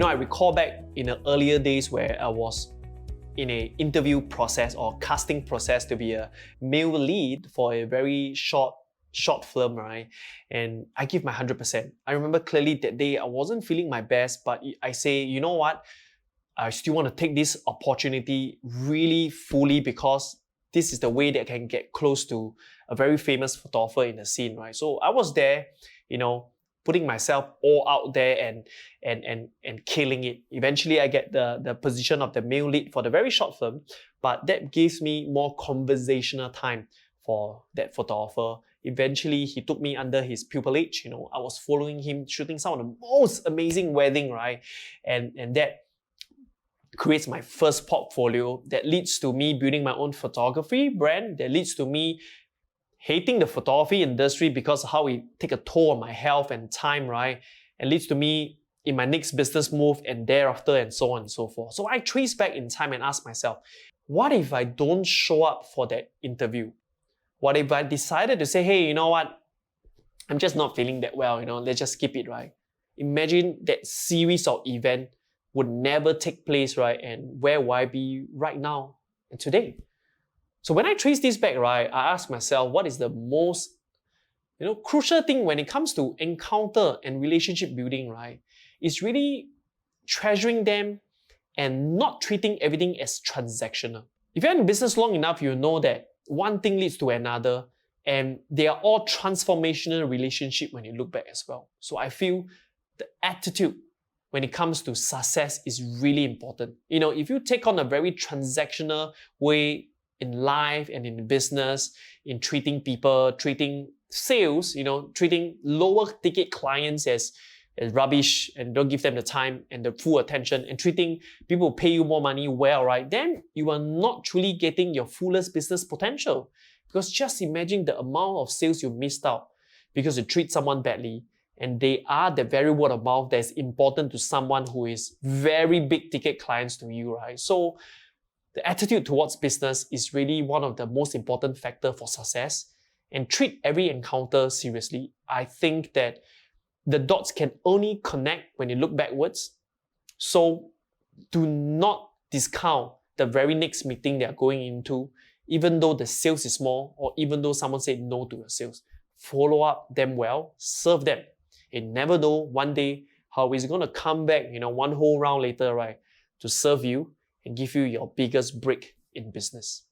I recall back in the earlier days where I was in an interview process or casting process to be a male lead for a very short film, right? And I give my 100%. I remember clearly that day I wasn't feeling my best, but I say, you know what? I still want to take this opportunity really fully because this is the way that I can get close to a very famous photographer in the scene, right? So I was there, putting myself all out there and killing it. Eventually, I get the position of the male lead for the very short film, but that gives me more conversational time for that photographer. Eventually, he took me under his pupillage. I was following him, shooting some of the most amazing wedding, right? And that creates my first portfolio that leads to me building my own photography brand, that leads to me hating the photography industry because of how it take a toll on my health and time, right? And leads to me in my next business move and thereafter and so on and so forth. So I trace back in time and ask myself, what if I don't show up for that interview? What if I decided to say, hey, you know what? I'm just not feeling that well, let's just skip it, right? Imagine that series of events would never take place, right? And where would I be right now and today? So when I trace this back, right, I ask myself, what is the most crucial thing when it comes to encounter and relationship building, right? It's really treasuring them and not treating everything as transactional. If you're in business long enough, you know that one thing leads to another, and they are all transformational relationship when you look back as well. So I feel the attitude when it comes to success is really important. If you take on a very transactional way in life and in business, in treating people, treating sales, treating lower ticket clients as rubbish and don't give them the time and the full attention, and treating people who pay you more money well, right? Then you are not truly getting your fullest business potential. Because just imagine the amount of sales you missed out because you treat someone badly, and they are the very word of mouth that is important to someone who is very big ticket clients to you, right? So the attitude towards business is really one of the most important factors for success, and treat every encounter seriously. I think that the dots can only connect when you look backwards. So do not discount the very next meeting they are going into, even though the sales is small or even though someone said no to your sales. Follow up them well, serve them. You never know one day how he's going to come back, one whole round later, right, to serve you and give you your biggest break in business.